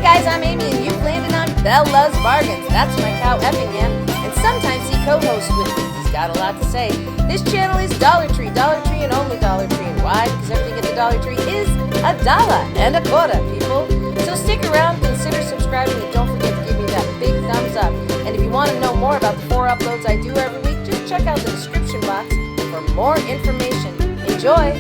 guys, I'm Amy, and you've landed on Belle Loves Bargains. That's my cow Effingham, and sometimes he co-hosts with me. He's got a lot to say. This channel is Dollar Tree, and only Dollar Tree. And why? Because everything at the Dollar Tree is $1.25, people. So stick around, consider subscribing, and don't forget to give me that big thumbs up. And if you want to know more about the 4 uploads I do every week, just check out the description box for more information. Enjoy!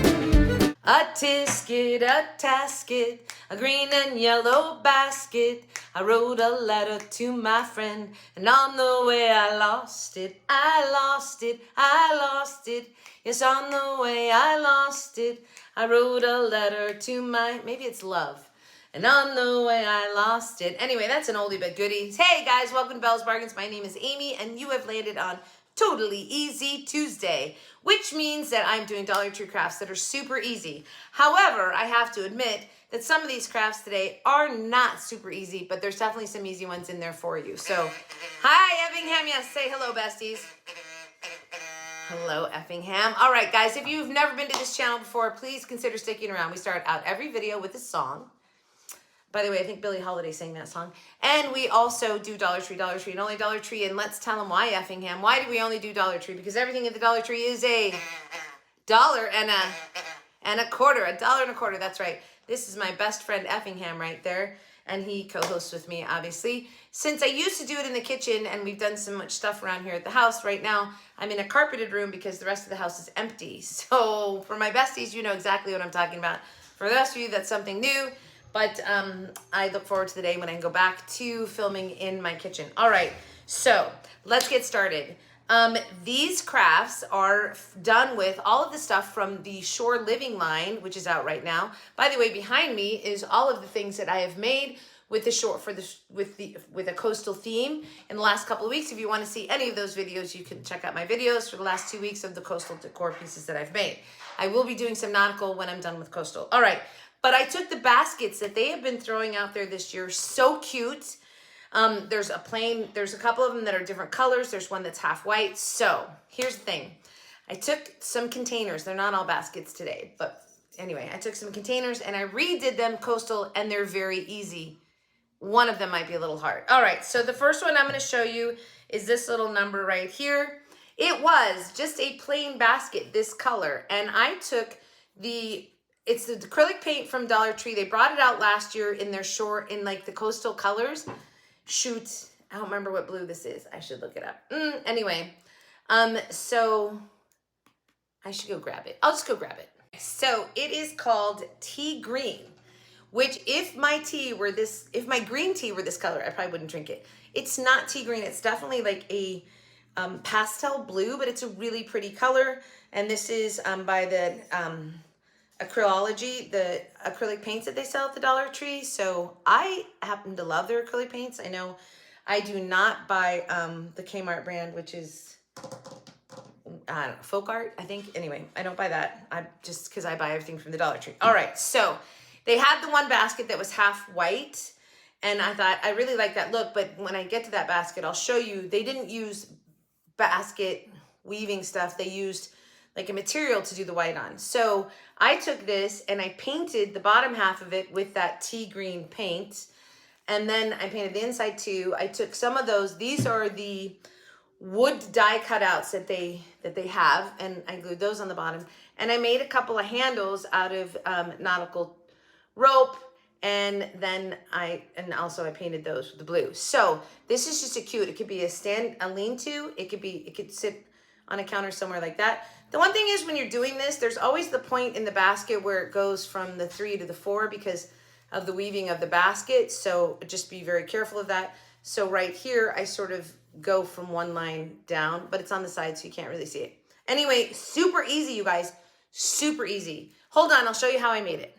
A tisket, a tasket, a green and yellow basket. I wrote a letter to my friend, and on the way I lost it. I lost it, I lost it. Yes, on the way I lost it. I wrote a letter to my, maybe it's love. And on the way I lost it. Anyway, that's an oldie but goodie. Hey guys, welcome to Belle's Bargains. My name is Amy, and you have landed on Totally Easy Tuesday, which means that I'm doing Dollar Tree crafts that are super easy. However, I have to admit that some of these crafts today are not super easy, but there's definitely some easy ones in there for you. So, hi Effingham, yes, say hello besties. Hello Effingham. All right guys, if you've never been to this channel before, please consider sticking around. We start out every video with a song. By the way, I think Billie Holiday sang that song. And we also do Dollar Tree, and only Dollar Tree. And let's tell them why, Effingham. Why do we only do Dollar Tree? Because everything at the Dollar Tree is $1 and a quarter. $1.25. That's right. This is my best friend Effingham right there. And he co-hosts with me, obviously. Since I used to do it in the kitchen and we've done so much stuff around here at the house, right now I'm in a carpeted room because the rest of the house is empty. So for my besties, you know exactly what I'm talking about. For the rest of you, that's something new. But I look forward to the day when I can go back to filming in my kitchen. All right, so let's get started. These crafts are done with all of the stuff from the Shore Living line, which is out right now. By the way, behind me is all of the things that I have made with the shore with a coastal theme in the last couple of weeks. If you want to see any of those videos, you can check out my videos for the last 2 weeks of the coastal decor pieces that I've made. I will be doing some nautical when I'm done with coastal. All right. But I took the baskets that they have been throwing out there this year. So cute. There's a couple of them that are different colors. There's one that's half white. So here's the thing. I took some containers. They're not all baskets today. But anyway, I took some containers and I redid them coastal, and they're very easy. One of them might be a little hard. All right, so the first one I'm going to show you is this little number right here. It was just a plain basket, this color. And I took it's the acrylic paint from Dollar Tree. They brought it out last year in their shore, in like the coastal colors. Shoot, I don't remember what blue this is. I should look it up. Anyway, so I should go grab it. I'll just go grab it. So it is called Tea Green, which if my green tea were this color, I probably wouldn't drink it. It's not tea green. It's definitely like a pastel blue, but it's a really pretty color. And this is by the Acrylology, the acrylic paints that they sell at the Dollar Tree. So I happen to love their acrylic paints. I know I do not buy the Kmart brand, which is I don't know, Folk Art, I think. Anyway, I don't buy that. I just because I buy everything from the Dollar Tree. All right, so they had the one basket that was half white, and I thought I really like that look. But when I get to that basket, I'll show you. They didn't use basket weaving stuff. They used like a material to do the white on. So I took this and I painted the bottom half of it with that tea green paint. And then I painted the inside too. I took some of those. These are the wood die cutouts that they have. And I glued those on the bottom. And I made a couple of handles out of nautical rope. And then I painted those with the blue. So this is just a cute, it could be a lean-to. It could sit on a counter somewhere like that. The one thing is when you're doing this, there's always the point in the basket where it goes from the 3 to the 4 because of the weaving of the basket. So just be very careful of that. So right here, I sort of go from one line down, but it's on the side so you can't really see it. Anyway, super easy, you guys. Super easy. Hold on, I'll show you how I made it.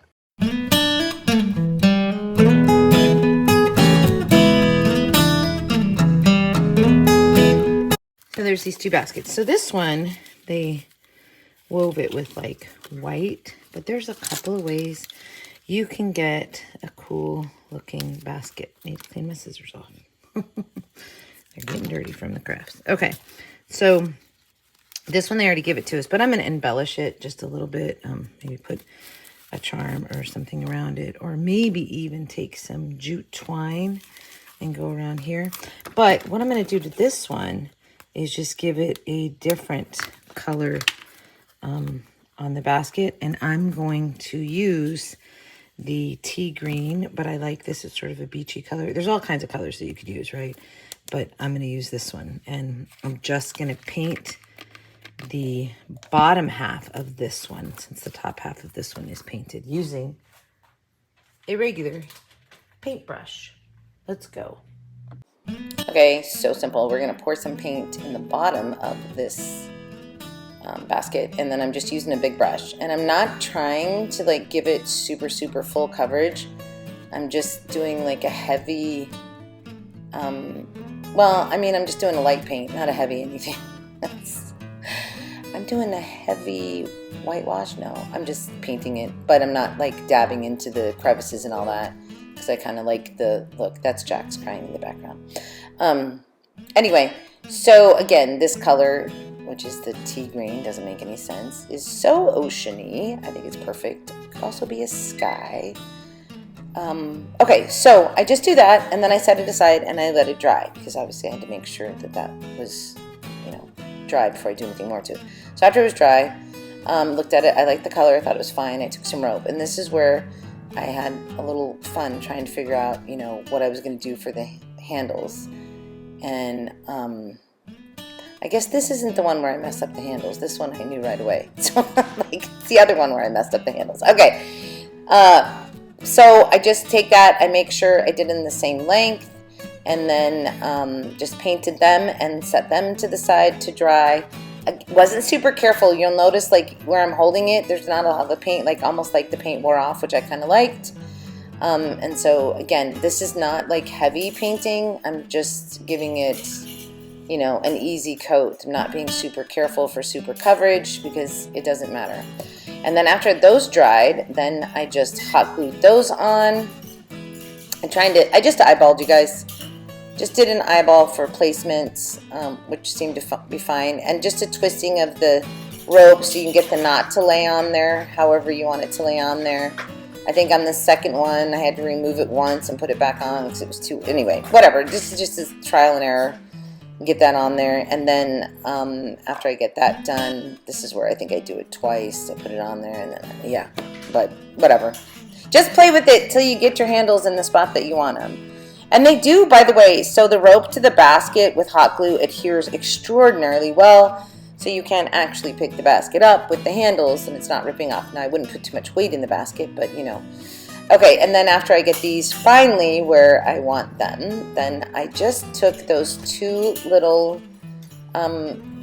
So there's these 2 baskets. So this one, they wove it with like white, but there's a couple of ways you can get a cool looking basket. Need to clean my scissors off. They're getting dirty from the crafts. Okay, so this one they already give it to us, but I'm going to embellish it just a little bit. Maybe put a charm or something around it, or maybe even take some jute twine and go around here. But what I'm going to do to this one is just give it a different color on the basket, and I'm going to use the tea green, but I like this. It's sort of a beachy color. There's all kinds of colors that you could use, right? But I'm going to use this one, and I'm just going to paint the bottom half of this one, since the top half of this one is painted, using a regular paintbrush. Let's go. Okay, so simple. We're going to pour some paint in the bottom of this basket, and then I'm just using a big brush, and I'm not trying to like give it super full coverage. I'm just doing like a heavy well, I mean, I'm just doing a light paint, not a heavy anything. I'm doing a heavy whitewash. No, I'm just painting it, but I'm not like dabbing into the crevices and all that, because I kind of like the look. That's Jax crying in the background. Anyway, so again, this color, which is the tea green, doesn't make any sense, is so oceany. I think it's perfect. It could also be a sky. Okay, so I just do that, and then I set it aside and I let it dry, because obviously I had to make sure that that was, you know, dry before I do anything more to it. So after it was dry, looked at it, I liked the color, I thought it was fine. I took some rope, and this is where I had a little fun trying to figure out, you know, what I was going to do for the handles. And I guess this isn't the one where I messed up the handles. This one I knew right away. So like, it's the other one where I messed up the handles. Okay. So I just take that, I make sure I did it in the same length, and then just painted them and set them to the side to dry. I wasn't super careful. You'll notice like where I'm holding it, there's not a lot of paint, like almost like the paint wore off, which I kind of liked. And so again, this is not like heavy painting. I'm just giving it, you know, an easy coat. I'm not being super careful for super coverage, because it doesn't matter. And then after those dried, then I just hot glued those on. I just eyeballed, you guys. Just did an eyeball for placement, which seemed to be fine. And just a twisting of the rope so you can get the knot to lay on there, however you want it to lay on there. I think on the second one, I had to remove it once and put it back on because it was too, anyway, whatever. This is just a trial and error. Get that on there, and then after I get that done, this is where I think I do it twice. I put it on there, and then yeah, but whatever. Just play with it till you get your handles in the spot that you want them. And they do, by the way, so the rope to the basket with hot glue adheres extraordinarily well, so you can actually pick the basket up with the handles and it's not ripping off. Now I wouldn't put too much weight in the basket, but you know. Okay, and then after I get these finally where I want them, then I just took those two little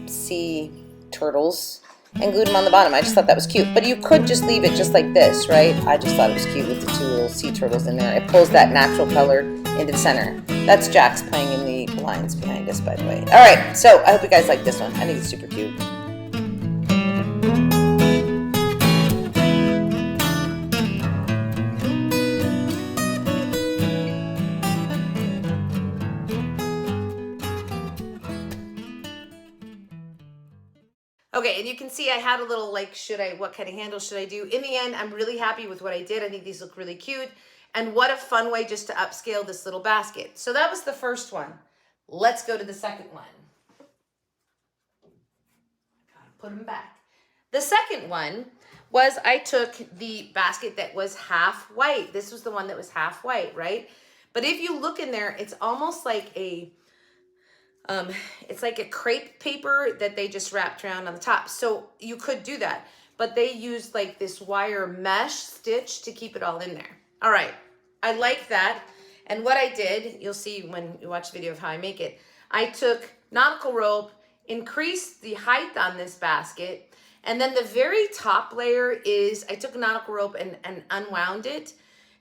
sea turtles and glued them on the bottom. I just thought that was cute. But you could just leave it just like this, right? I just thought it was cute with the two little sea turtles in there. It pulls that natural color into the center. That's Jax playing in the blinds behind us, by the way. All right, so I hope you guys like this one. I think it's super cute. Okay, and you can see I had a little like, what kind of handle should I do? In the end, I'm really happy with what I did. I think these look really cute. And what a fun way just to upscale this little basket. So that was the first one. Let's go to the second one. Gotta put them back. The second one was I took the basket that was half white. This was the one that was half white, right? But if you look in there, it's almost like it's like a crepe paper that they just wrapped around on the top. So you could do that, but they used like this wire mesh stitch to keep it all in there. All right, I like that. And what I did, you'll see when you watch the video of how I make it, I took nautical rope, increased the height on this basket, and then the very top layer is, I took nautical rope and unwound it.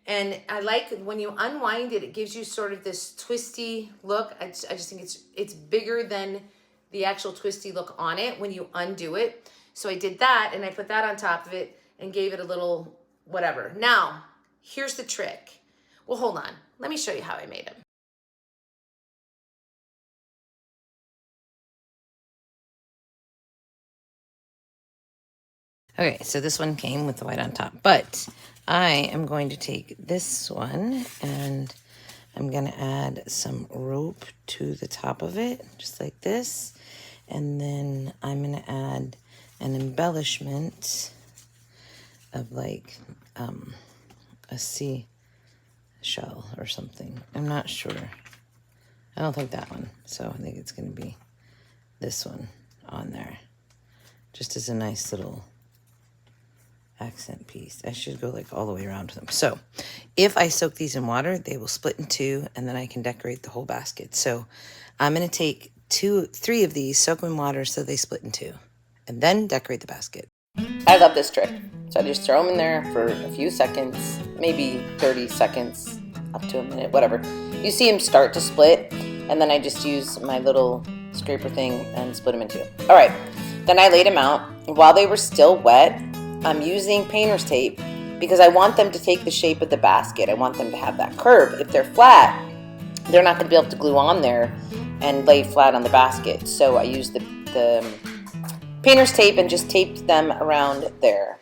And I like when you unwind it, it gives you sort of this twisty look. I just think it's bigger than the actual twisty look on it when you undo it. So I did that, and I put that on top of it and gave it a little whatever. Now, here's the trick. Well, hold on. Let me show you how I made them. Okay, so this one came with the white on top, but I am going to take this one and I'm going to add some rope to the top of it, just like this. And then I'm going to add an embellishment of like a sea shell or something. I'm not sure. I don't think that one. So I think it's going to be this one on there. Just as a nice little accent piece. I should go like all the way around to them. So if I soak these in water, they will split in two and then I can decorate the whole basket. So I'm going to take 3 of these, soak them in water so they split in two, and then decorate the basket. I love this trick. So I just throw them in there for a few seconds, maybe 30 seconds, up to a minute, whatever. You see them start to split, and then I just use my little scraper thing and split them in two. All right, then I laid them out. While they were still wet, I'm using painter's tape because I want them to take the shape of the basket. I want them to have that curve. If they're flat, they're not going to be able to glue on there and lay flat on the basket. So I used the painter's tape and just taped them around there.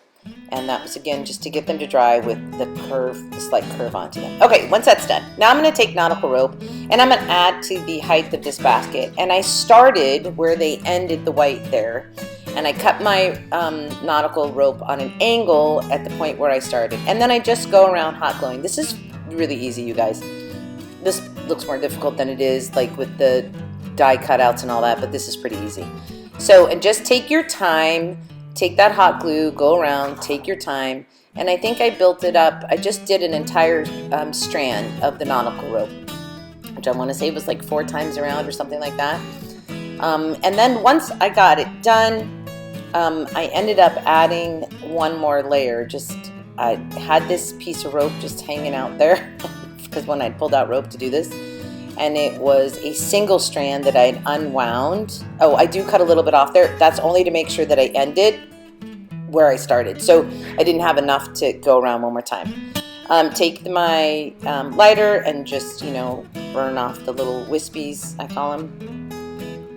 And that was, again, just to get them to dry with the curve, the slight curve onto them. Okay, once that's done, now I'm going to take nautical rope and I'm going to add to the height of this basket. And I started where they ended the white there. And I cut my nautical rope on an angle at the point where I started. And then I just go around hot gluing. This is really easy, you guys. This looks more difficult than it is, like with the die cutouts and all that, but this is pretty easy. So, and just take your time, take that hot glue, go around, take your time. And I think I built it up. I just did an entire strand of the nautical rope, which I want to say was like 4 times around or something like that. And then once I got it done, I ended up adding one more layer. I had this piece of rope just hanging out there because when I pulled out rope to do this, and it was a single strand that I'd unwound. Oh, I do cut a little bit off there. That's only to make sure that I ended where I started. So I didn't have enough to go around one more time. Take my lighter and just, burn off the little wispies, I call them.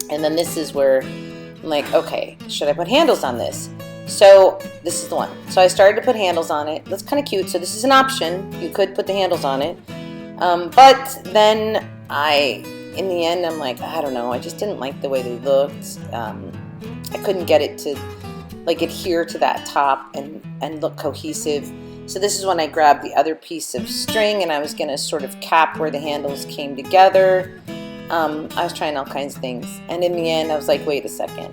And then this is where I'm like, okay, should I put handles on this? So this is the one. So I started to put handles on it. That's kind of cute. So this is an option. You could put the handles on it. But then in the end, I'm like, I don't know. I just didn't like the way they looked. I couldn't get it to like adhere to that top and look cohesive. So this is when I grabbed the other piece of string and I was going to sort of cap where the handles came together. I was trying all kinds of things. And in the end, I was like, wait a second.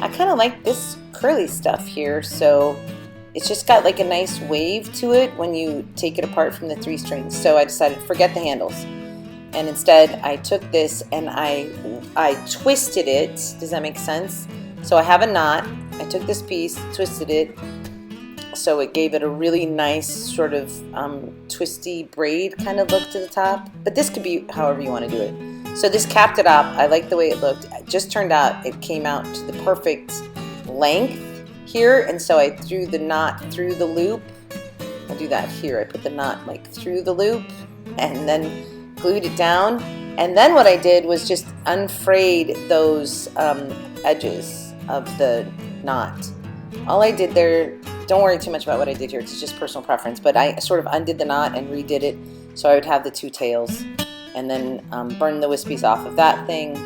I kind of like this curly stuff here. So it's just got like a nice wave to it when you take it apart from the 3 strings. So I decided, forget the handles. And instead, I took this and I twisted it. Does that make sense? So I have a knot. I took this piece, twisted it. So it gave it a really nice sort of twisty braid kind of look to the top. But this could be however you want to do it. So this capped it up. I like the way it looked. It just turned out it came out to the perfect length here. And so I threw the knot through the loop. I'll do that here. I put the knot like through the loop and then glued it down. And then what I did was just unfrayed those edges of the knot. All I did there, don't worry too much about what I did here, it's just personal preference, but I sort of undid the knot and redid it so I would have the 2 tails, and then burn the wispies off of that thing.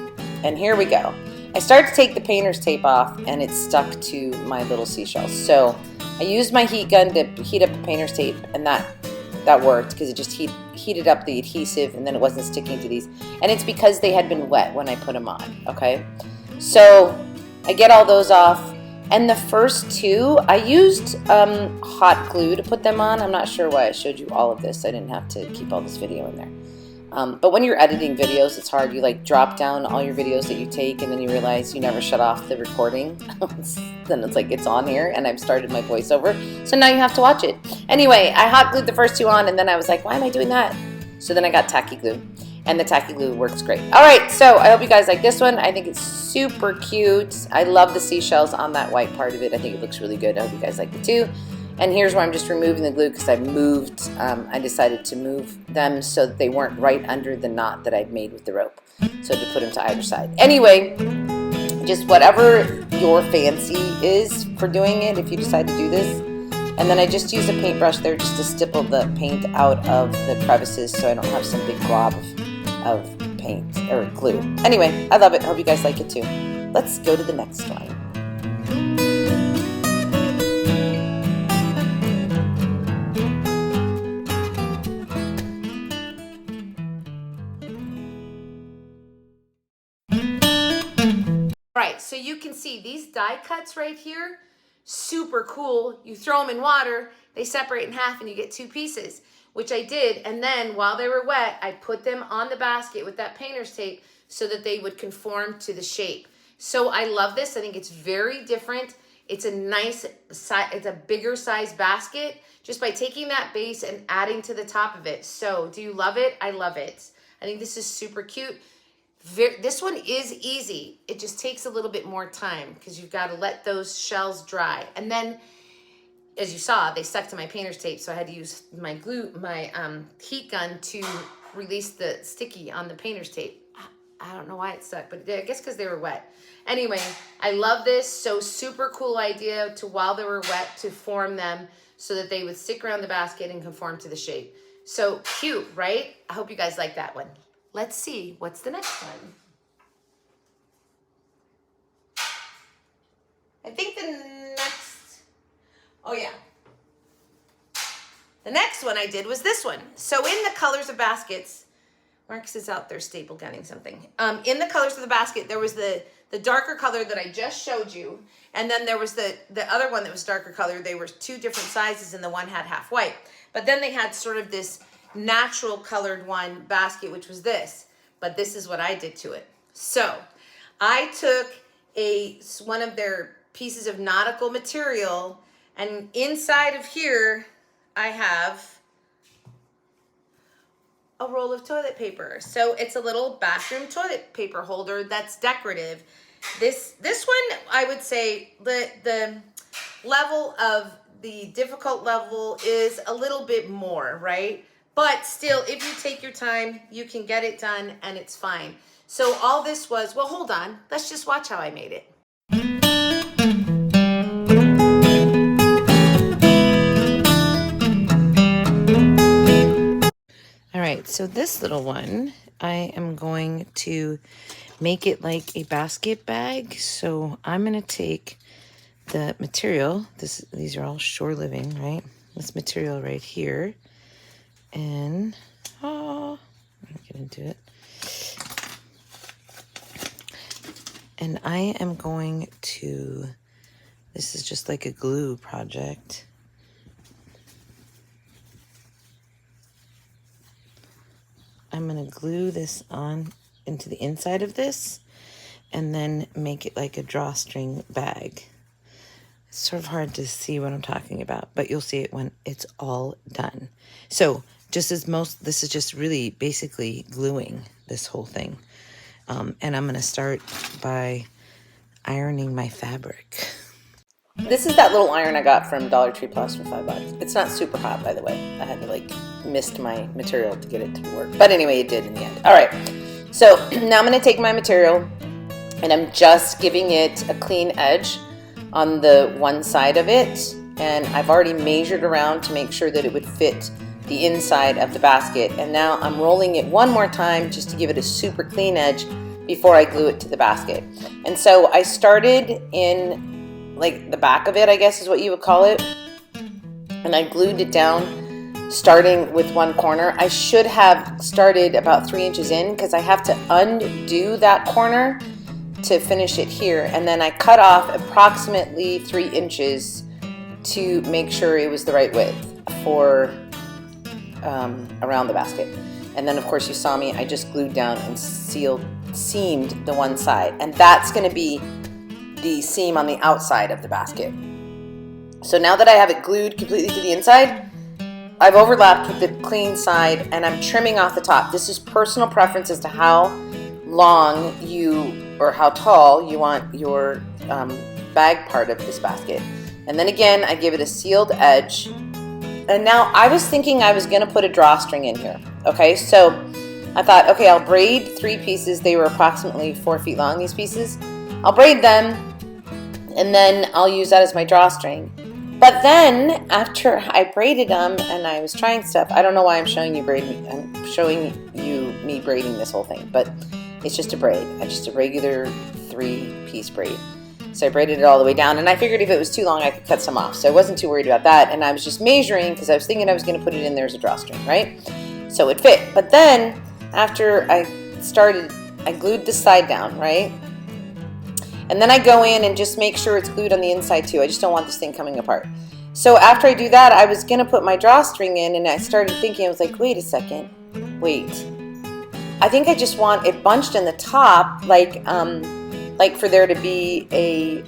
And here we go. I started to take the painter's tape off and it stuck to my little seashells. So I used my heat gun to heat up the painter's tape, and that worked because it just heated up the adhesive and then it wasn't sticking to these. And it's because they had been wet when I put them on, okay? So I get all those off. And the first 2, I used hot glue to put them on. I'm not sure why I showed you all of this. I didn't have to keep all this video in there. But when you're editing videos, it's hard. You like drop down all your videos that you take and then you realize you never shut off the recording. Then it's like it's on here and I've started my voiceover. So now you have to watch it. Anyway, I hot glued the first 2 on and then I was like, why am I doing that? So then I got tacky glue. And the tacky glue works great. All right, so I hope you guys like this one. I think it's super cute. I love the seashells on that white part of it. I think it looks really good. I hope you guys like it too. And here's where I'm just removing the glue because I decided to move them so that they weren't right under the knot that I'd made with the rope. So to put them to either side. Anyway, just whatever your fancy is for doing it if you decide to do this. And then I just use a paintbrush there just to stipple the paint out of the crevices so I don't have some big glob of paint or glue. Anyway, I love it. Hope you guys like it too. Let's go to the next one. Right, so you can see these die cuts right here, super cool. You throw them in water, they separate in half and you get 2 pieces, which I did. And then while they were wet, I put them on the basket with that painter's tape so that they would conform to the shape. So I love this. I think it's very different. It's a nice size, it's a bigger size basket just by taking that base and adding to the top of it. So do you love it? I love it. I think this is super cute. This one is easy. It just takes a little bit more time because you've got to let those shells dry. And then, as you saw, they stuck to my painter's tape, so I had to use my heat gun to release the sticky on the painter's tape. I don't know why it stuck, but I guess because they were wet. Anyway, I love this. So super cool idea to, while they were wet, to form them so that they would stick around the basket and conform to the shape. So cute, right? I hope you guys like that one. Let's see, what's the next one? I think the next, oh yeah. The next one I did was this one. So in the colors of baskets, Marcus is out there staple gunning something. In the colors of the basket, there was the darker color that I just showed you. And then there was the other one that was darker color. They were 2 different sizes and the one had half white. But then they had sort of this natural colored one basket, which was this, but this is what I did to it. So I took one of their pieces of nautical material, and inside of here I have a roll of toilet paper. So it's a little bathroom toilet paper holder that's decorative. This one, I would say the level of the difficult level is a little bit more, right? But still, if you take your time, you can get it done and it's fine. So all this was, well, hold on. Let's just watch how I made it. All right, so this little one, I am going to make it like a basket bag. So I'm going to take the material. These are all Shore Living, right? This material right here. And I'm gonna do it. And I am going to, this is just like a glue project. I'm gonna glue this on into the inside of this and then make it like a drawstring bag. It's sort of hard to see what I'm talking about, but you'll see it when it's all done. So this is just really basically gluing this whole thing. And I'm gonna start by ironing my fabric. This is that little iron I got from Dollar Tree Plus for $5. It's not super hot, by the way. I had to mist my material to get it to work. But anyway, it did in the end. All right, so now I'm gonna take my material and I'm just giving it a clean edge on the one side of it. And I've already measured around to make sure that it would fit the inside of the basket. And now I'm rolling it one more time just to give it a super clean edge before I glue it to the basket. And so I started in the back of it, I guess is what you would call it. And I glued it down starting with one corner. I should have started about 3 inches in because I have to undo that corner to finish it here. And then I cut off approximately 3 inches to make sure it was the right width for around the basket. And then of course you saw me, I just glued down and seamed the one side. And that's gonna be the seam on the outside of the basket. So now that I have it glued completely to the inside, I've overlapped with the clean side and I'm trimming off the top. This is personal preference as to how long or how tall you want your bag part of this basket. And then again, I give it a sealed edge. And now I was thinking I was gonna put a drawstring in here. Okay, so I thought, okay, I'll braid 3 pieces. They were approximately 4 feet long, these pieces. I'll braid them And then I'll use that as my drawstring. But then after I braided them and I was trying stuff, I don't know why I'm showing you braiding. I'm showing you me braiding this whole thing, but it's just a braid. Just a regular 3-piece braid. So I braided it all the way down, and I figured if it was too long, I could cut some off. So I wasn't too worried about that, and I was just measuring because I was thinking I was going to put it in there as a drawstring, right? So it fit. But then after I glued this side down, right? And then I go in and just make sure it's glued on the inside too. I just don't want this thing coming apart. So after I do that, I was going to put my drawstring in, and I started thinking, I was like, wait a second, wait. I think I just want it bunched in the top, like for there to be a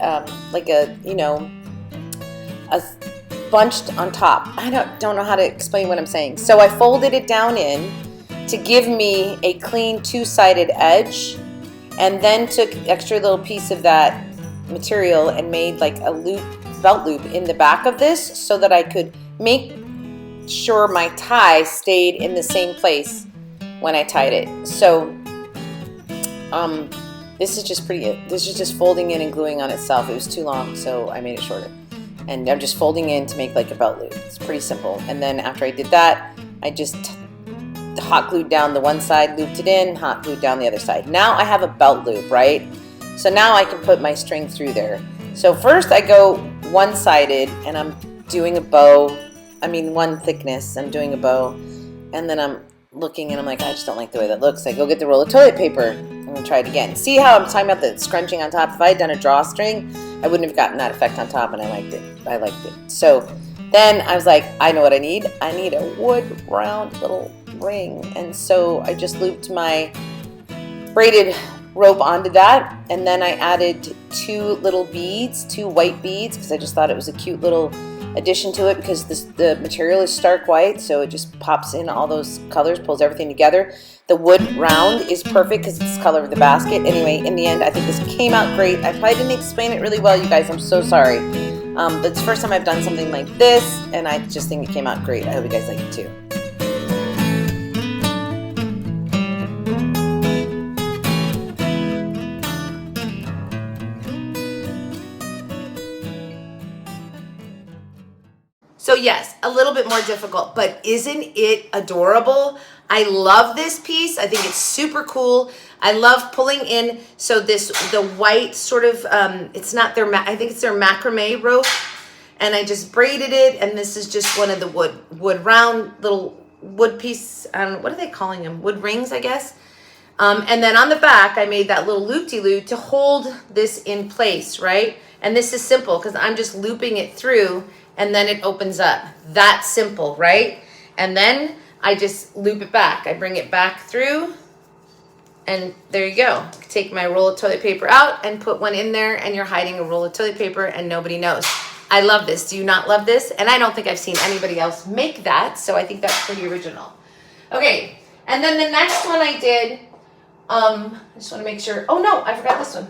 bunched on top. I don't know how to explain what I'm saying. So I folded it down in to give me a clean 2-sided edge, and then took extra little piece of that material and made like a loop, belt loop in the back of this so that I could make sure my tie stayed in the same place when I tied it. So this is just this is just folding in and gluing on itself. It was too long, so I made it shorter. And I'm just folding in to make like a belt loop. It's pretty simple. And then after I did that, I just hot glued down the one side, looped it in, hot glued down the other side. Now I have a belt loop, right? So now I can put my string through there. So first I go one-sided and I'm doing a bow. I mean one thickness, I'm doing a bow. And then I'm looking and I'm like, I just don't like the way that looks. I go get the roll of toilet paper. I'm gonna try it again. See how I'm talking about the scrunching on top? If I had done a drawstring, I wouldn't have gotten that effect on top, and I liked it. So then I was like, I know what I need. I need a wood round little ring. And so I just looped my braided rope onto that, and then I added 2 little beads, 2 white beads, because I just thought it was a cute little addition to it, because the material is stark white, so it just pops in all those colors, pulls everything together. The wood round is perfect because it's the color of the basket. Anyway, in the end, I think this came out great. I probably didn't explain it really well, you guys. I'm so sorry. But it's the first time I've done something like this, and I just think it came out great. I hope you guys like it too. So yes, a little bit more difficult, but isn't it adorable? I love this piece. I think it's super cool. I love pulling in. So the white sort of, it's not their, I think it's their macrame rope. And I just braided it. And this is just one of the wood round little wood piece. I don't know, what are they calling them? Wood rings, I guess. And then on the back, I made that little loop-de-loop to hold this in place, right? And this is simple because I'm just looping it through and then it opens up. That's simple, right? And then I just loop it back. I bring it back through, and there you go. Take my roll of toilet paper out and put one in there, and you're hiding a roll of toilet paper and nobody knows. I love this. Do you not love this? And I don't think I've seen anybody else make that, so I think that's pretty original. Okay, and then the next one I did, I just want to make sure. Oh no, I forgot this one.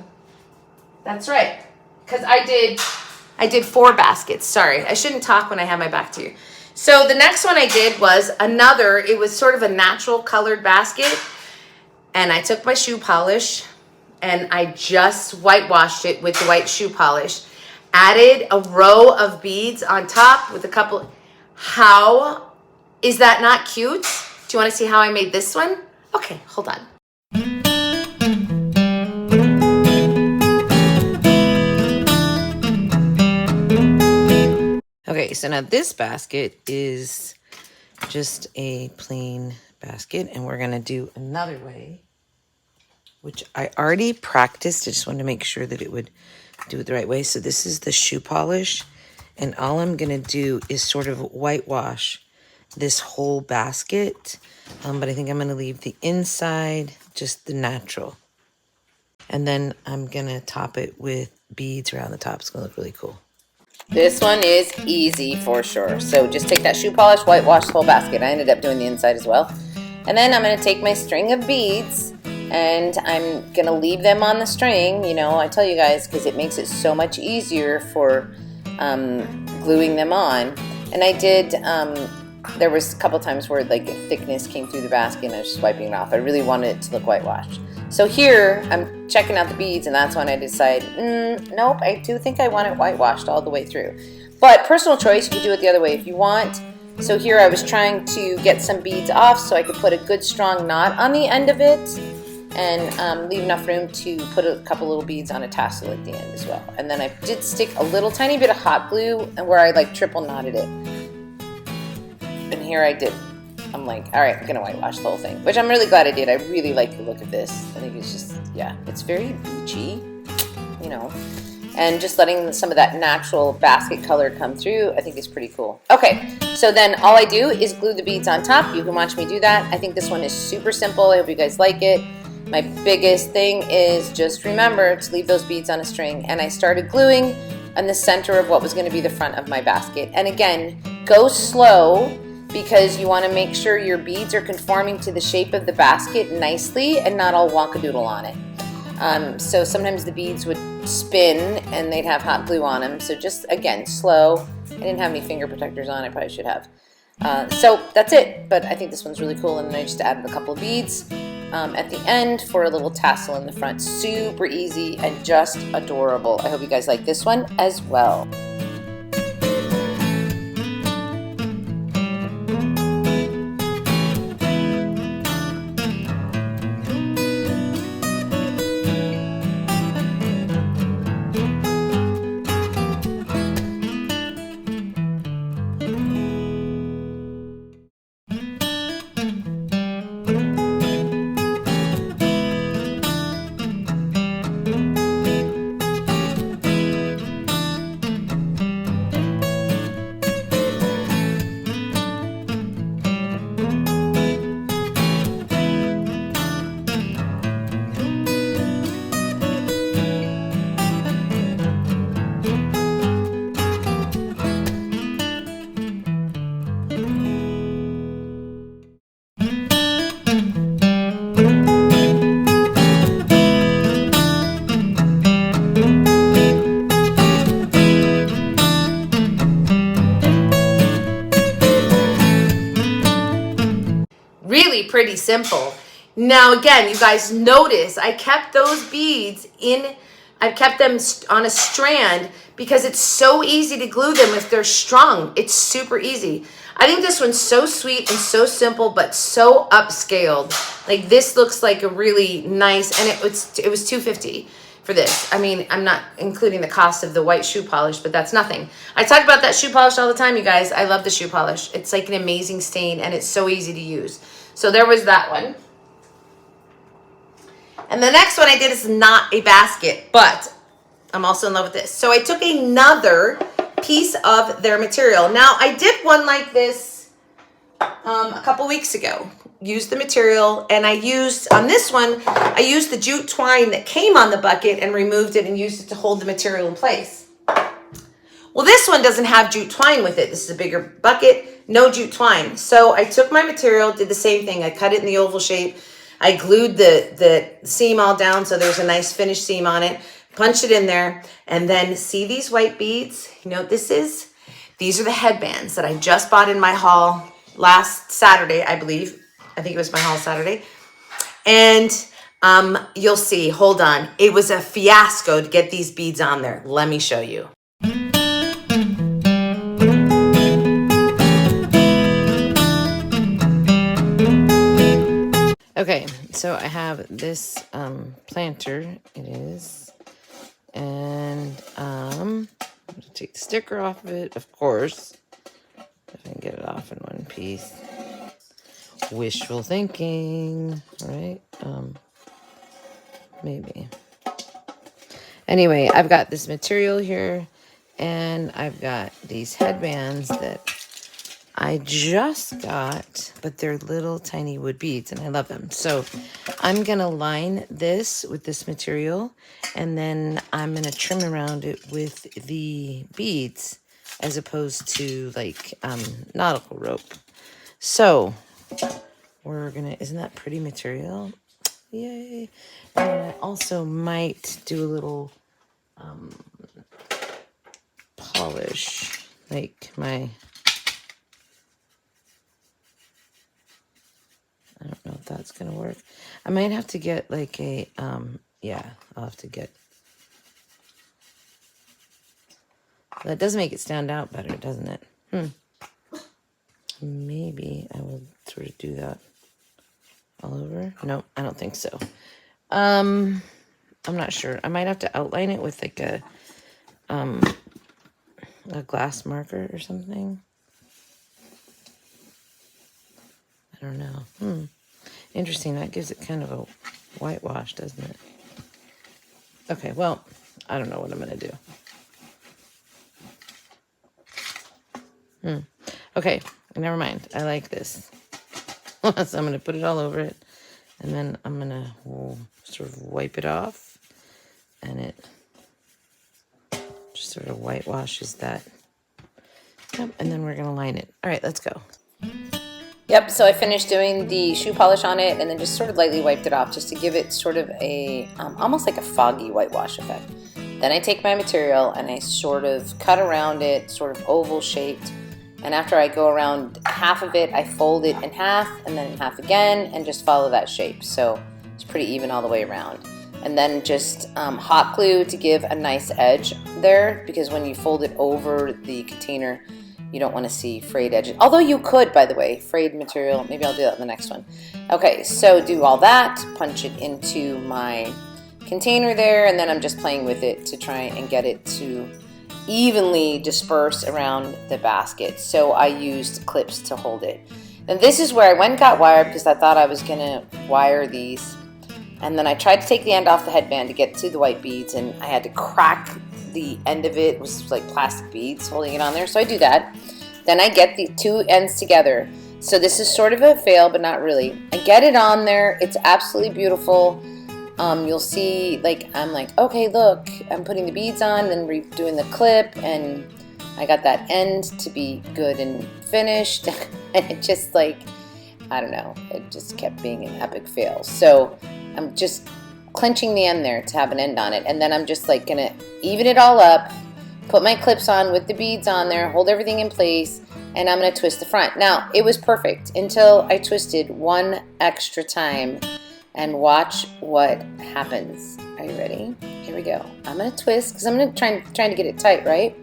That's right, because I did 4 baskets. Sorry, I shouldn't talk when I have my back to you. So the next one I did was it was sort of a natural colored basket. And I took my shoe polish and I just whitewashed it with the white shoe polish. Added a row of beads on top with a couple. How is that not cute? Do you want to see how I made this one? Okay, hold on. Okay, so now this basket is just a plain basket, and we're going to do another way, which I already practiced. I just wanted to make sure that it would do it the right way. So this is the shoe polish, and all I'm going to do is sort of whitewash this whole basket, but I think I'm going to leave the inside just the natural. And then I'm going to top it with beads around the top. It's going to look really cool. This one is easy for sure. So just take that shoe polish, whitewash the whole basket. I ended up doing the inside as well. And then I'm going to take my string of beads and I'm going to leave them on the string. You know, I tell you guys, because it makes it so much easier for gluing them on. And I did, there was a couple times where like thickness came through the basket and I was just wiping it off. I really wanted it to look whitewashed. So here, I'm checking out the beads, and that's when I decide, nope, I do think I want it whitewashed all the way through. But personal choice, you can do it the other way if you want. So here I was trying to get some beads off so I could put a good strong knot on the end of it, and leave enough room to put a couple little beads on a tassel at the end as well. And then I did stick a little tiny bit of hot glue where I like triple knotted it. And here I did. I'm like, all right, I'm gonna whitewash the whole thing, which I'm really glad I did. I really like the look of this. I think it's just, yeah, it's very beachy, you know, and just letting some of that natural basket color come through, I think is pretty cool. Okay, so then all I do is glue the beads on top. You can watch me do that. I think this one is super simple. I hope you guys like it. My biggest thing is just remember to leave those beads on a string, and I started gluing on the center of what was gonna be the front of my basket. And again, go slow, because you want to make sure your beads are conforming to the shape of the basket nicely and not all wonkadoodle on it. So sometimes the beads would spin and they'd have hot glue on them. So just, again, slow. I didn't have any finger protectors on. I probably should have. So that's it. But I think this one's really cool. And then I just added a couple of beads at the end for a little tassel in the front. Super easy and just adorable. I hope you guys like this one as well. Really pretty simple. Now again, you guys notice I kept those beads in, I kept them on a strand because it's so easy to glue them if they're strung. It's super easy. I think this one's so sweet and so simple, but so upscaled. Like this looks like a really nice, and it was $250 for this. I mean, I'm not including the cost of the white shoe polish, but that's nothing. I talk about that shoe polish all the time, you guys. I love the shoe polish. It's like an amazing stain, and it's so easy to use. So there was that one. And the next one I did is not a basket, but I'm also in love with this. So I took another piece of their material. Now I did one like this a couple weeks ago. Used the material, and I used, on this one, I used the jute twine that came on the bucket and removed it and used it to hold the material in place. Well, this one doesn't have jute twine with it. This is a bigger bucket, no jute twine. So I took my material, did the same thing. I cut it in the oval shape. I glued the seam all down so there's a nice finished seam on it. Punched it in there, and then see these white beads? You know what this is? These are the headbands that I just bought in my haul last Saturday, I believe. I think it was my haul Saturday. And you'll see, hold on. It was a fiasco to get these beads on there. Let me show you. Okay, so I have this planter, it is, and I'm going to take the sticker off of it, of course, if I can get it off in one piece. Wishful thinking, right? Maybe. Anyway, I've got this material here, and I've got these headbands that I just got, but they're little tiny wood beads, and I love them. So I'm going to line this with this material, and then I'm going to trim around it with the beads as opposed to like nautical rope. So we're going to, isn't that pretty material? Yay. And I also might do a little polish, like my, I don't know if that that's gonna work. I might have to get like a, yeah, I'll have to get, that does make it stand out better, doesn't it? Maybe I will sort of do that all over. No, I don't think so. I'm not sure. I might have to outline it with like a glass marker or something. I don't know. Interesting. That gives it kind of a whitewash, doesn't it? Okay, well, I don't know what I'm going to do. Okay, never mind. I like this. So I'm going to put it all over it. And then I'm going to sort of wipe it off. And it just sort of whitewashes that. Yep, and then we're going to line it. All right, let's go. Yep, so I finished doing the shoe polish on it and then just sort of lightly wiped it off just to give it sort of a, almost like a foggy whitewash effect. Then I take my material and I sort of cut around it, sort of oval shaped. And after I go around half of it, I fold it in half and then in half again and just follow that shape. So it's pretty even all the way around. And then just hot glue to give a nice edge there, because when you fold it over the container, you don't want to see frayed edges. Although you could, by the way, frayed material. Maybe I'll do that in the next one. Okay, so do all that, punch it into my container there, and then I'm just playing with it to try and get it to evenly disperse around the basket. So I used clips to hold it. And this is where I went and got wire because I thought I was gonna wire these. And then I tried to take the end off the headband to get to the white beads, and I had to crack the end of it. It was like plastic beads holding it on there. So I do that. Then I get the two ends together. So this is sort of a fail, but not really. I get it on there. It's absolutely beautiful. You'll see, like, I'm like, okay, look, I'm putting the beads on and redoing the clip, and I got that end to be good and finished. And it just, like, I don't know, it just kept being an epic fail. So I'm just clenching the end there to have an end on it, and then I'm just like gonna even it all up, put my clips on with the beads on there, hold everything in place, and I'm gonna twist the front. Now, it was perfect until I twisted one extra time, and watch what happens. Are you ready? Here we go. I'm gonna twist because I'm gonna trying to get it tight, right?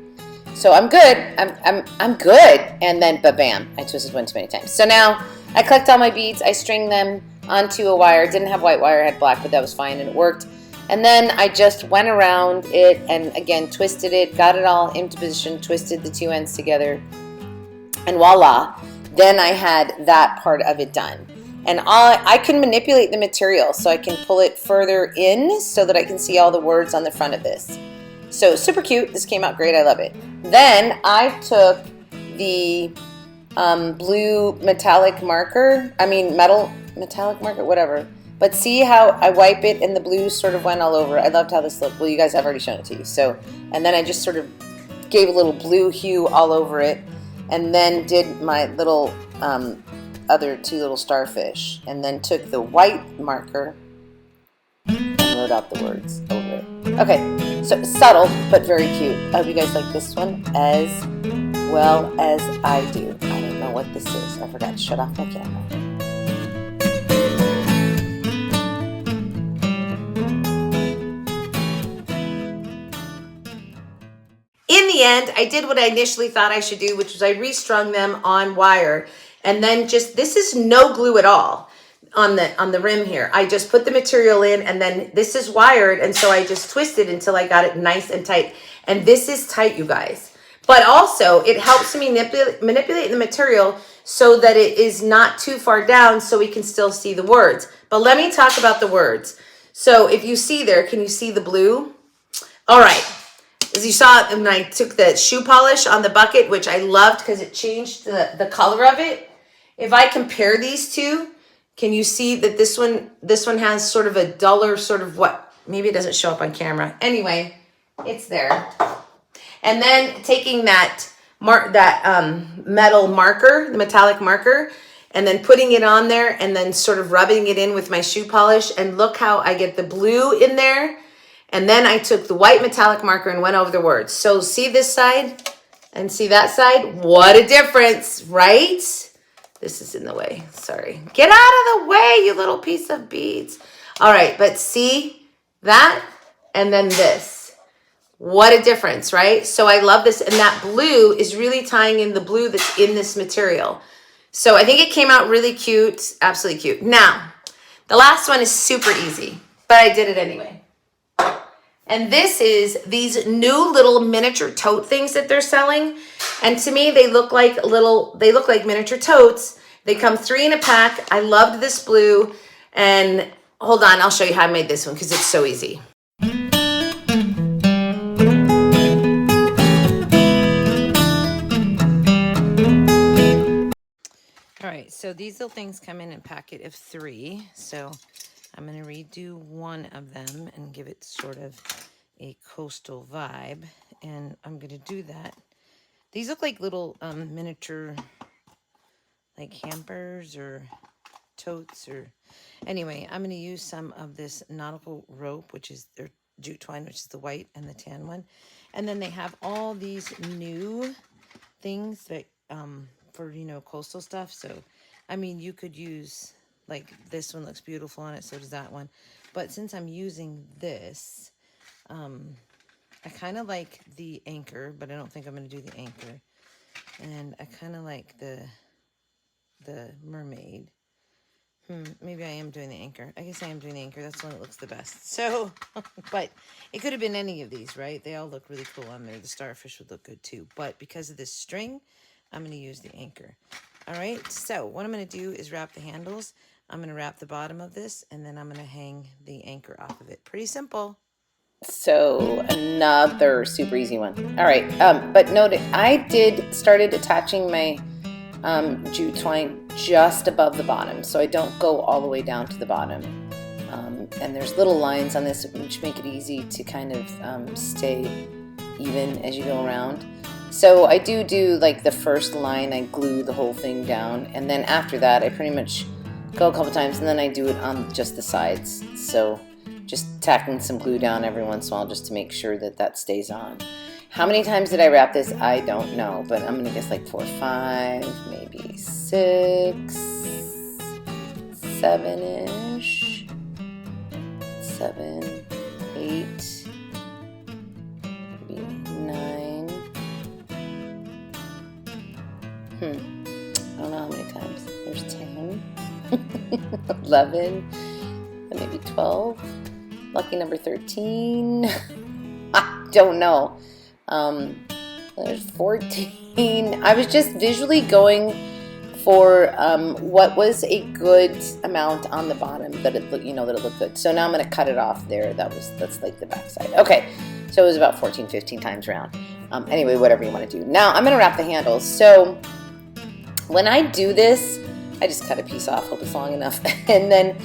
So I'm good. I'm good. And then bam, I twisted one too many times. So now I collect all my beads, I string them onto a wire. Didn't have white wire, I had black, but that was fine and it worked. And then I just went around it and again twisted it, got it all into position, twisted the two ends together, and voila. Then I had that part of it done. And I can manipulate the material so I can pull it further in so that I can see all the words on the front of this. So super cute. This came out great. I love it. Then I took the blue metallic marker. Metal metallic marker, whatever. But see how I wipe it and the blue sort of went all over. I loved how this looked. Well, you guys have already shown it to you. So, and then I just sort of gave a little blue hue all over it, and then did my little other two little starfish, and then took the white marker and wrote out the words over it. Okay, so subtle but very cute. I hope you guys like this one as well as I do. I don't know what this is. I forgot to shut off my camera. In the end, I did what I initially thought I should do, which was I restrung them on wire. And then this is no glue at all on the rim here. I just put the material in, and then this is wired, and so I just twisted until I got it nice and tight. And this is tight, you guys. But also, it helps me manipulate the material so that it is not too far down so we can still see the words. But let me talk about the words. So if you see there, can you see the blue? All right. As you saw when I took the shoe polish on the bucket, which I loved because it changed the color of it. If I compare these two, can you see that this one has sort of a duller sort of what? Maybe it doesn't show up on camera. Anyway, it's there. And then taking that metal marker, the metallic marker, and then putting it on there and then sort of rubbing it in with my shoe polish. And look how I get the blue in there. And then I took the white metallic marker and went over the words. So see this side and see that side? What a difference, right? This is in the way. Sorry. Get out of the way, you little piece of beads. All right, but see that? And then this. What a difference, right? So I love this. And that blue is really tying in the blue that's in this material. So I think it came out really cute. Absolutely cute. Now, the last one is super easy, but I did it anyway. And this is these new little miniature tote things that they're selling. And to me, they look like miniature totes. They come 3 in a pack. I loved this blue. And hold on, I'll show you how I made this one because it's so easy. All right, so these little things come in a packet of 3. So I'm going to redo one of them and give it sort of a coastal vibe. And I'm going to do that. These look like little miniature, like hampers or totes or... Anyway, I'm going to use some of this nautical rope, which is their jute twine, which is the white and the tan one. And then they have all these new things that for, you know, coastal stuff. So, I mean, you could use, like, this one looks beautiful on it, so does that one. But since I'm using this, I kind of like the anchor, but I don't think I'm going to do the anchor. And I kind of like the mermaid. Maybe I am doing the anchor. I guess I am doing the anchor. That's the one that looks the best. So, but it could have been any of these, right? They all look really cool on there. The starfish would look good too. But because of this string, I'm going to use the anchor. All right. So what I'm going to do is wrap the handles. I'm going to wrap the bottom of this, and then I'm going to hang the anchor off of it. Pretty simple. So another super easy one. All right. But note, I started attaching my jute twine just above the bottom, so I don't go all the way down to the bottom. And there's little lines on this which make it easy to kind of stay even as you go around. So I do like the first line, I glue the whole thing down, and then after that I pretty much go a couple times, and then I do it on just the sides. So just tacking some glue down every once in a while just to make sure that that stays on. How many times did I wrap this? I don't know, but I'm gonna guess like 4 or 5, maybe 6, 7-ish, 7, 8, maybe 9. I don't know how many times. There's 10, 11, and maybe 12. Lucky number 13. I don't know. There's 14. I was just visually going for what was a good amount on the bottom that it looked, that it looked good. So now I'm going to cut it off there. That's like the back side. Okay, so it was about 14, 15 times around. Anyway, whatever you want to do. Now I'm going to wrap the handles. So when I do this, I just cut a piece off. Hope it's long enough, and then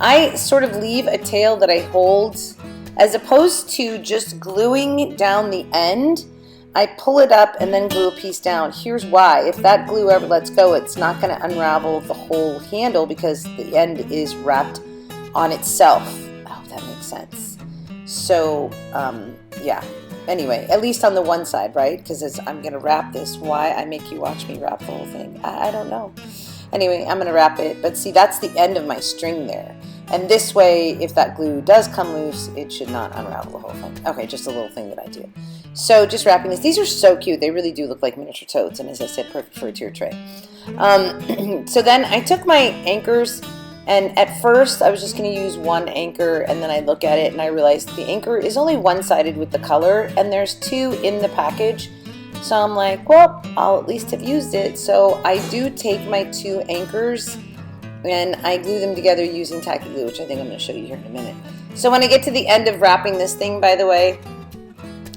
I sort of leave a tail that I hold. As opposed to just gluing down the end, I pull it up and then glue a piece down. Here's why. If that glue ever lets go, it's not going to unravel the whole handle because the end is wrapped on itself. Oh, that makes sense. So, yeah. Anyway, at least on the one side, right? Because as I'm going to wrap this, why I make you watch me wrap the whole thing, I don't know. Anyway, I'm going to wrap it. But see, that's the end of my string there. And this way, if that glue does come loose, it should not unravel the whole thing. Okay, just a little thing that I do. So just wrapping this. These are so cute. They really do look like miniature totes. And as I said, perfect for a tier tray. So then I took my anchors. And at first, I was just going to use one anchor. And then I look at it and I realized the anchor is only one-sided with the color. And there's 2 in the package. So I'm like, well, I'll at least have used it. So I do take my 2 anchors and I glue them together using tacky glue, which I think I'm going to show you here in a minute. So when I get to the end of wrapping this thing, by the way,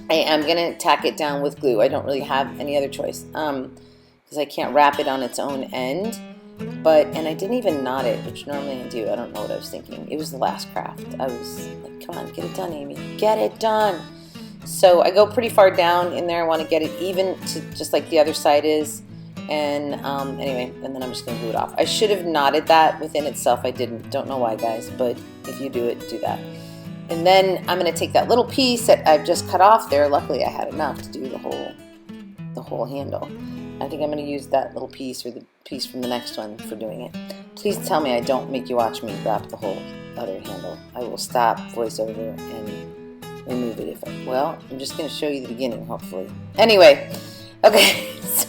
I am going to tack it down with glue. I don't really have any other choice because I can't wrap it on its own end. And I didn't even knot it, which normally I do. I don't know what I was thinking. It was the last craft. I was like, come on, get it done, Amy. Get it done. So I go pretty far down in there. I want to get it even to just like the other side is. And anyway, and then I'm just going to glue it off. I should have knotted that within itself. I didn't. Don't know why, guys, but if you do it, do that. And then I'm going to take that little piece that I've just cut off there. Luckily, I had enough to do the whole handle. I think I'm going to use that little piece or the piece from the next one for doing it. Please tell me I don't make you watch me wrap the whole other handle. I will stop voiceover and remove it if I, well, I'm just going to show you the beginning, hopefully. Anyway, okay, so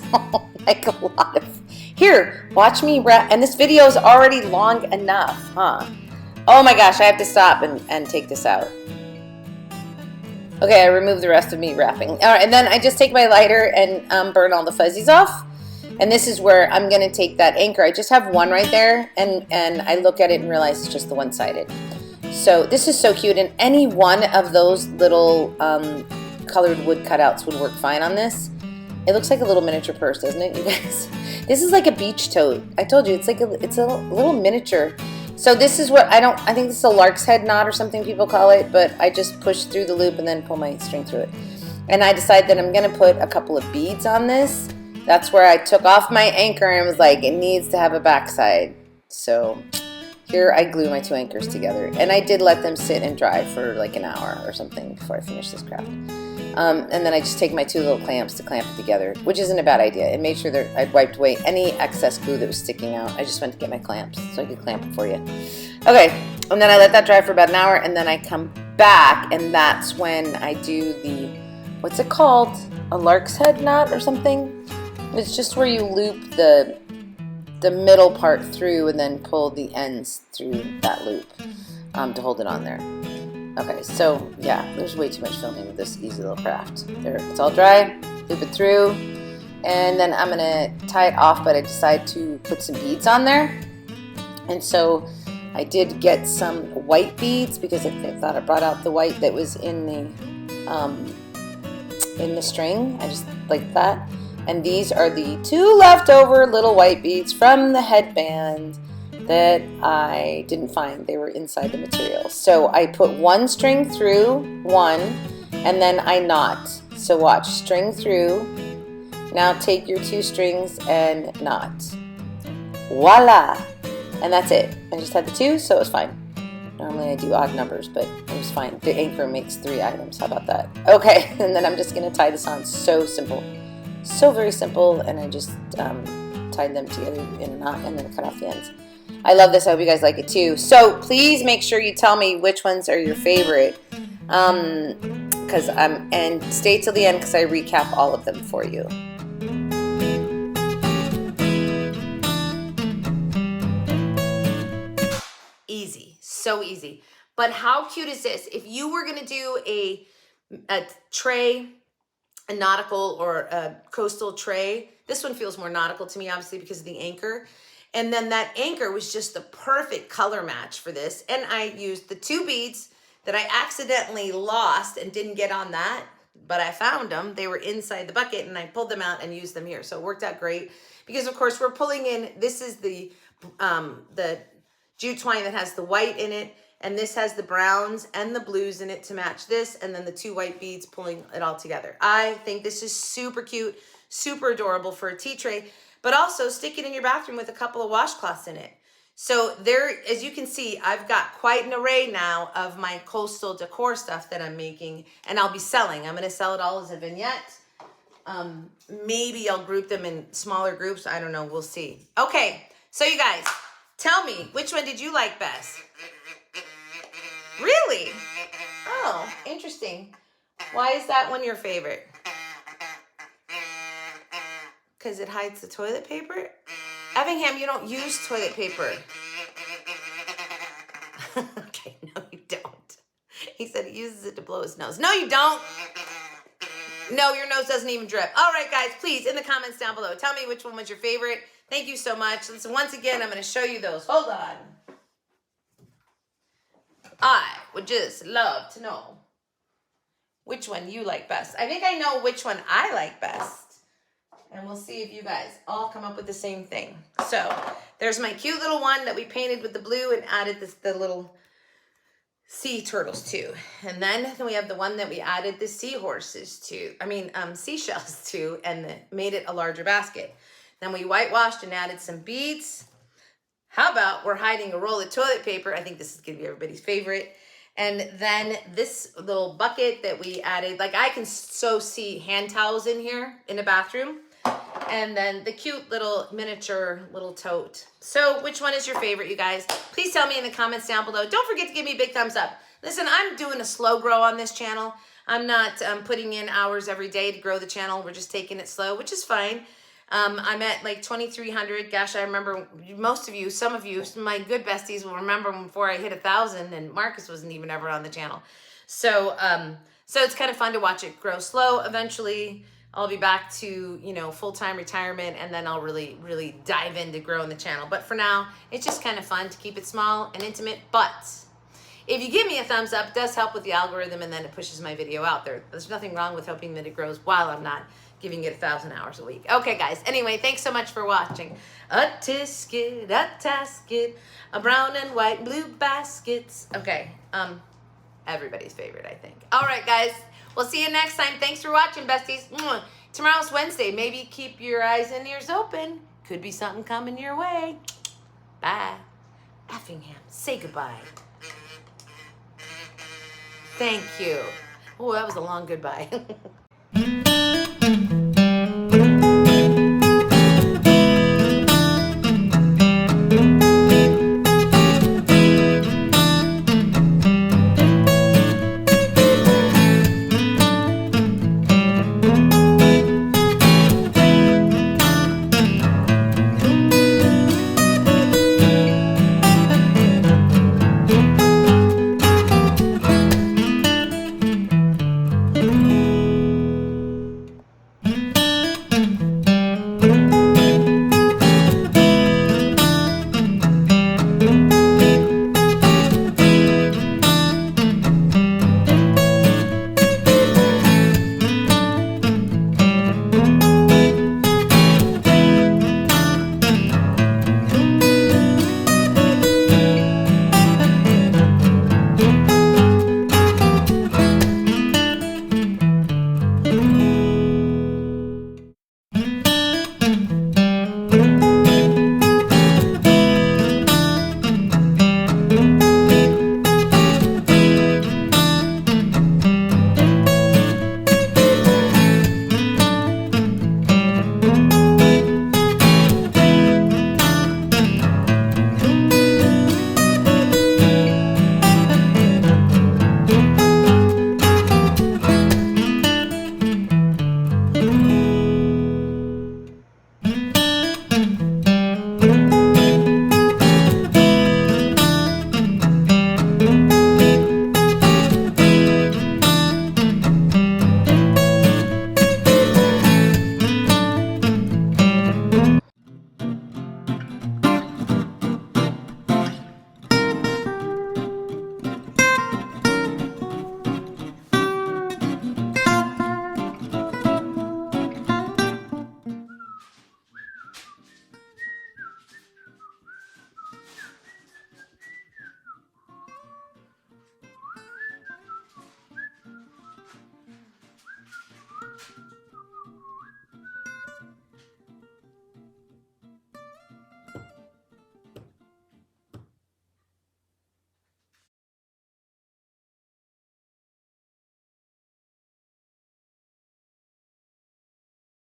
like a lot of, here, watch me wrap, and this video is already long enough, huh? Oh my gosh, I have to stop and take this out. Okay, I removed the rest of me wrapping. All right, and then I just take my lighter and burn all the fuzzies off. And this is where I'm gonna take that anchor. I just have one right there, and I look at it and realize it's just the one-sided. So this is so cute, and any one of those little colored wood cutouts would work fine on this. It looks like a little miniature purse, doesn't it, you guys? This is like a beach tote. I told you, it's a little miniature. So this is what, I think this is a lark's head knot or something people call it, but I just push through the loop and then pull my string through it. And I decide that I'm gonna put a couple of beads on this. That's where I took off my anchor and was like, it needs to have a backside. So here I glue my two anchors together. And I did let them sit and dry for like an hour or something before I finish this craft. And then I just take my two little clamps to clamp it together, which isn't a bad idea. And made sure that I'd wiped away any excess glue that was sticking out. I just went to get my clamps so I could clamp it for you. Okay, and then I let that dry for about an hour, and then I come back, and that's when I do the, what's it called? A lark's head knot or something? It's just where you loop the middle part through and then pull the ends through that loop to hold it on there. Okay, so yeah, there's way too much filming with this easy little craft. There, it's all dry, loop it through, and then I'm gonna tie it off, but I decide to put some beads on there. And so I did get some white beads because I thought I brought out the white that was in the string. I just like that. And these are the two leftover little white beads from the headband that I didn't find. They were inside the material. So I put one string through one, and then I knot. So watch, string through. Now take your two strings and knot. Voila! And that's it. I just had the two, so it was fine. Normally I do odd numbers, but it was fine. The anchor makes 3 items. How about that? Okay, and then I'm just going to tie this on. So simple. So very simple, and I just tied them together in a knot and then cut off the ends. I love this. I hope you guys like it too. So please make sure you tell me which ones are your favorite, and stay till the end because I recap all of them for you. Easy, so easy. But how cute is this? If you were gonna do a tray, a nautical or a coastal tray, this one feels more nautical to me, obviously, because of the anchor. And then that anchor was just the perfect color match for this. And I used the two beads that I accidentally lost and didn't get on that, but I found them. They were inside the bucket, and I pulled them out and used them here. So it worked out great because, of course, we're pulling in, this is the jute twine that has the white in it, and this has the browns and the blues in it to match this, and then the two white beads pulling it all together. I think this is super cute, super adorable for a tea tray, but also stick it in your bathroom with a couple of washcloths in it. So there, as you can see, I've got quite an array now of my coastal decor stuff that I'm making, and I'll be selling. I'm gonna sell it all as a vignette. Maybe I'll group them in smaller groups. I don't know, we'll see. Okay, so you guys, tell me, which one did you like best? Really? Oh, interesting. Why is that one your favorite? Because it hides the toilet paper? Effingham, you don't use toilet paper. Okay, no you don't. He said he uses it to blow his nose. No you don't. No, your nose doesn't even drip. All right, guys, please, in the comments down below, tell me which one was your favorite. Thank you so much. Listen, once again, I'm going to show you those. Hold on. I would just love to know which one you like best. I think I know which one I like best. And we'll see if you guys all come up with the same thing. So there's my cute little one that we painted with the blue and added the little sea turtles to. And then we have the one that we added the seahorses to. Seashells to, and made it a larger basket. Then we whitewashed and added some beads. How about we're hiding a roll of toilet paper? I think this is gonna be everybody's favorite. And then this little bucket that we added, like I can so see hand towels in here in the bathroom. and then the cute little miniature little tote. So which one is your favorite, you guys? Please tell me in the comments down below. Don't forget to give me a big thumbs up. Listen, I'm doing a slow grow on this channel. I'm not putting in hours every day to grow the channel. We're just taking it slow, which is fine. I'm at like 2,300. Gosh, I remember most of you, some of you, my good besties will remember before I hit 1,000, and Marcus wasn't even ever on the channel. So, so it's kind of fun to watch it grow slow. Eventually, I'll be back to, you know, full-time retirement, and then I'll really, really dive into growing the channel. But for now, it's just kind of fun to keep it small and intimate. But if you give me a thumbs up, it does help with the algorithm, and then it pushes my video out there. There's nothing wrong with hoping that it grows while I'm not giving it 1,000 hours a week. Okay, guys. Anyway, thanks so much for watching. A tisket, a tasket, a brown and white and blue baskets. Okay, everybody's favorite, I think. All right, guys. We'll see you next time. Thanks for watching, besties. Mwah. Tomorrow's Wednesday. Maybe keep your eyes and ears open. Could be something coming your way. Bye. Effingham, say goodbye. Thank you. Oh, that was a long goodbye.